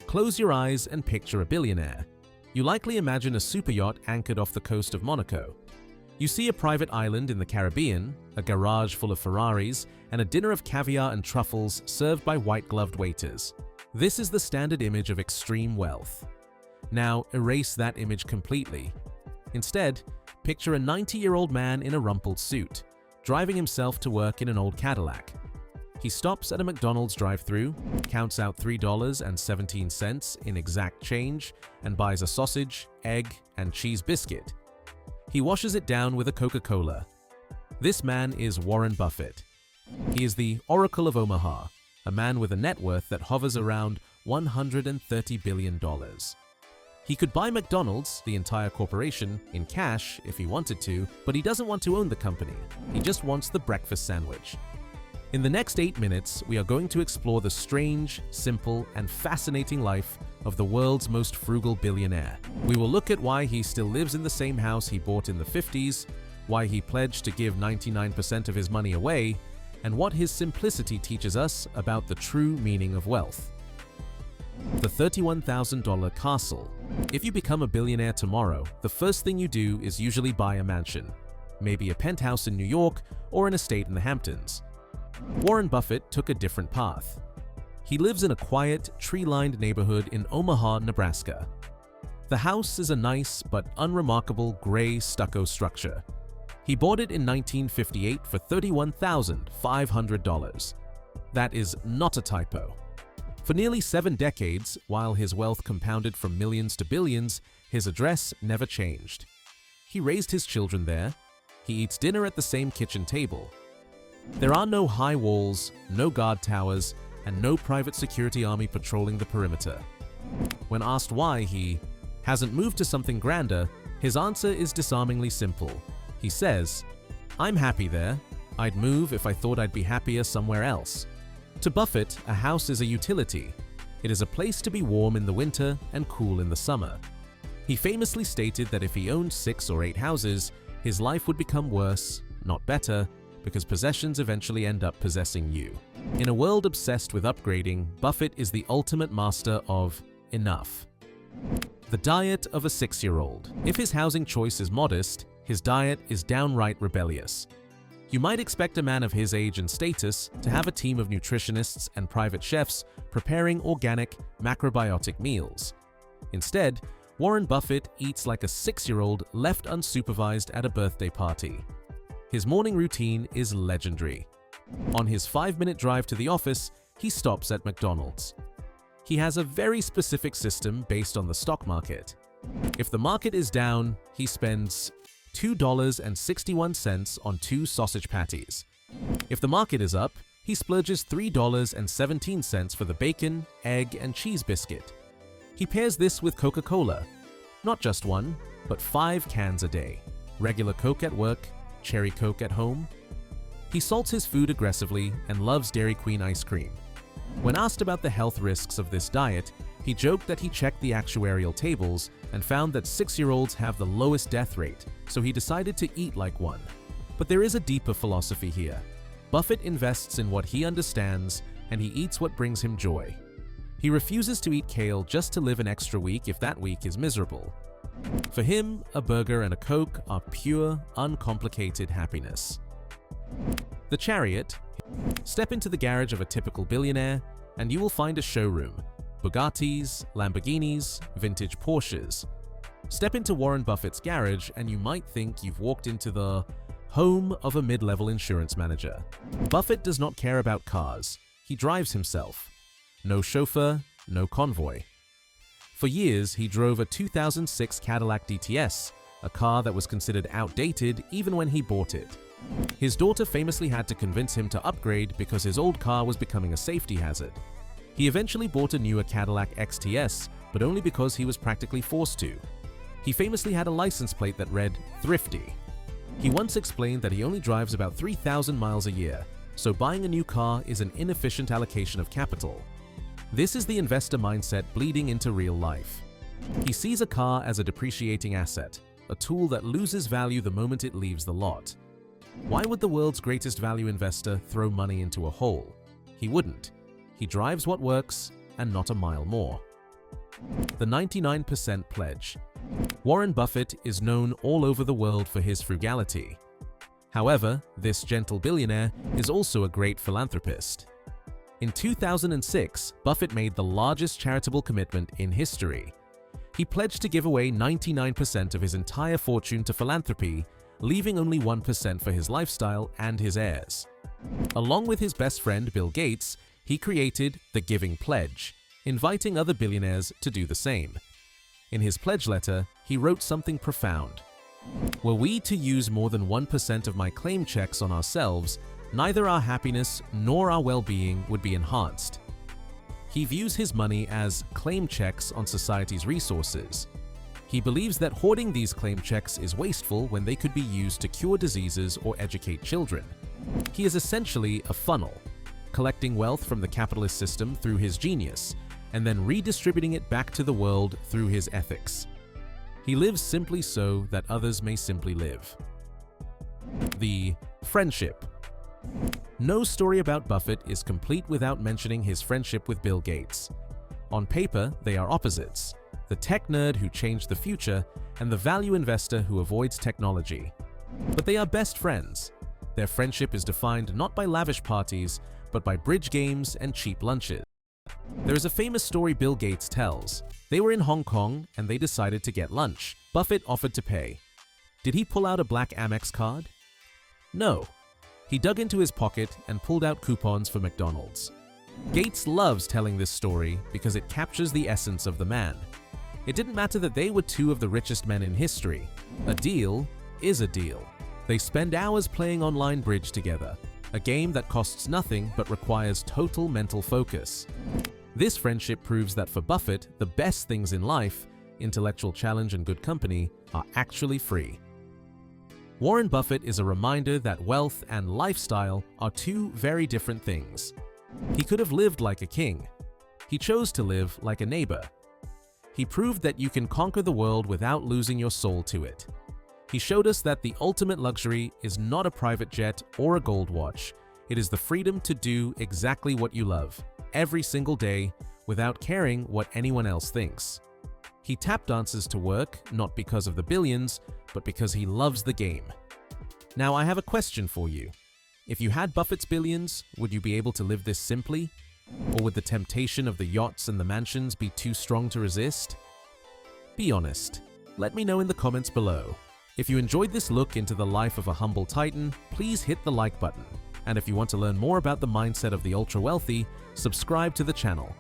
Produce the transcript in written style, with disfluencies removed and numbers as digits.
Close your eyes and picture a billionaire. You likely imagine a super yacht anchored off the coast of Monaco. You see a private island in the Caribbean, a garage full of Ferraris, and a dinner of caviar and truffles served by white-gloved waiters. This is the standard image of extreme wealth. Now, erase that image completely. Instead, picture a 90-year-old man in a rumpled suit, driving himself to work in an old Cadillac. He stops at a McDonald's drive-thru, counts out $3.17 in exact change, and buys a sausage, egg, and cheese biscuit. He washes it down with a Coca-Cola. This man is Warren Buffett. He is the Oracle of Omaha, a man with a net worth that hovers around $130 billion. He could buy McDonald's, the entire corporation, in cash if he wanted to, but he doesn't want to own the company. He just wants the breakfast sandwich. In the next 8 minutes, we are going to explore the strange, simple, and fascinating life of the world's most frugal billionaire. We will look at why he still lives in the same house he bought in the 50s, why he pledged to give 99% of his money away, and what his simplicity teaches us about the true meaning of wealth. The $31,000 castle. If you become a billionaire tomorrow, the first thing you do is usually buy a mansion, maybe a penthouse in New York or an estate in the Hamptons. Warren Buffett took a different path. He lives in a quiet, tree-lined neighborhood in Omaha, Nebraska. The house is a nice but unremarkable gray stucco structure. He bought it in 1958 for $31,500. That is not a typo. For nearly 7 decades, while his wealth compounded from millions to billions, his address never changed. He raised his children there. He eats dinner at the same kitchen table. There are no high walls, no guard towers, and no private security army patrolling the perimeter. When asked why he hasn't moved to something grander, his answer is disarmingly simple. He says, "I'm happy there. I'd move if I thought I'd be happier somewhere else." To Buffett, a house is a utility. It is a place to be warm in the winter and cool in the summer. He famously stated that if he owned 6 or 8 houses, his life would become worse, not better, because possessions eventually end up possessing you. In a world obsessed with upgrading, Buffett is the ultimate master of enough. The diet of a 6-year-old. If his housing choice is modest, his diet is downright rebellious. You might expect a man of his age and status to have a team of nutritionists and private chefs preparing organic, macrobiotic meals. Instead, Warren Buffett eats like a 6-year-old left unsupervised at a birthday party. His morning routine is legendary. On his 5-minute drive to the office, he stops at McDonald's. He has a very specific system based on the stock market. If the market is down, he spends $2.61 on 2 sausage patties. If the market is up, he splurges $3.17 for the bacon, egg, and cheese biscuit. He pairs this with Coca-Cola. Not just 1, but 5 cans a day. Regular Coke at work, Cherry Coke at home. He salts his food aggressively and loves Dairy Queen ice cream. When asked about the health risks of this diet, he joked that he checked the actuarial tables and found that 6-year-olds have the lowest death rate, so he decided to eat like one. But there is a deeper philosophy here. Buffett invests in what he understands, and he eats what brings him joy. He refuses to eat kale just to live an extra week if that week is miserable. For him, a burger and a Coke are pure, uncomplicated happiness. The Chariot. Step into the garage of a typical billionaire, and you will find a showroom. Bugattis, Lamborghinis, vintage Porsches. Step into Warren Buffett's garage, and you might think you've walked into the home of a mid-level insurance manager. Buffett does not care about cars. He drives himself. No chauffeur, no convoy. For years, he drove a 2006 Cadillac DTS, a car that was considered outdated even when he bought it. His daughter famously had to convince him to upgrade because his old car was becoming a safety hazard. He eventually bought a newer Cadillac XTS, but only because he was practically forced to. He famously had a license plate that read, "Thrifty." He once explained that he only drives about 3,000 miles a year, so buying a new car is an inefficient allocation of capital. This is the investor mindset bleeding into real life. He sees a car as a depreciating asset, a tool that loses value the moment it leaves the lot. Why would the world's greatest value investor throw money into a hole? He wouldn't. He drives what works and not a mile more. The 99% Pledge. Warren Buffett is known all over the world for his frugality. However, this gentle billionaire is also a great philanthropist. In 2006, Buffett made the largest charitable commitment in history. He pledged to give away 99% of his entire fortune to philanthropy, leaving only 1% for his lifestyle and his heirs. Along with his best friend Bill Gates, he created the Giving Pledge, inviting other billionaires to do the same. In his pledge letter, he wrote something profound. Were we to use more than 1% of my claim checks on ourselves, neither our happiness nor our well-being would be enhanced. He views his money as claim checks on society's resources. He believes that hoarding these claim checks is wasteful when they could be used to cure diseases or educate children. He is essentially a funnel, collecting wealth from the capitalist system through his genius, and then redistributing it back to the world through his ethics. He lives simply so that others may simply live. The Friendship. No story about Buffett is complete without mentioning his friendship with Bill Gates. On paper, they are opposites: the tech nerd who changed the future and the value investor who avoids technology. But they are best friends. Their friendship is defined not by lavish parties, but by bridge games and cheap lunches. There is a famous story Bill Gates tells. They were in Hong Kong and they decided to get lunch. Buffett offered to pay. Did he pull out a black Amex card? No. He dug into his pocket and pulled out coupons for McDonald's. Gates loves telling this story because it captures the essence of the man. It didn't matter that they were two of the richest men in history. A deal is a deal. They spend hours playing online bridge together, a game that costs nothing but requires total mental focus. This friendship proves that for Buffett, the best things in life, intellectual challenge and good company, are actually free. Warren Buffett is a reminder that wealth and lifestyle are two very different things. He could have lived like a king. He chose to live like a neighbor. He proved that you can conquer the world without losing your soul to it. He showed us that the ultimate luxury is not a private jet or a gold watch. It is the freedom to do exactly what you love, every single day, without caring what anyone else thinks. He tap dances to work, not because of the billions, but because he loves the game. Now, I have a question for you. If you had Buffett's billions, would you be able to live this simply? Or would the temptation of the yachts and the mansions be too strong to resist? Be honest. Let me know in the comments below. If you enjoyed this look into the life of a humble titan, please hit the like button. And if you want to learn more about the mindset of the ultra-wealthy, subscribe to the channel.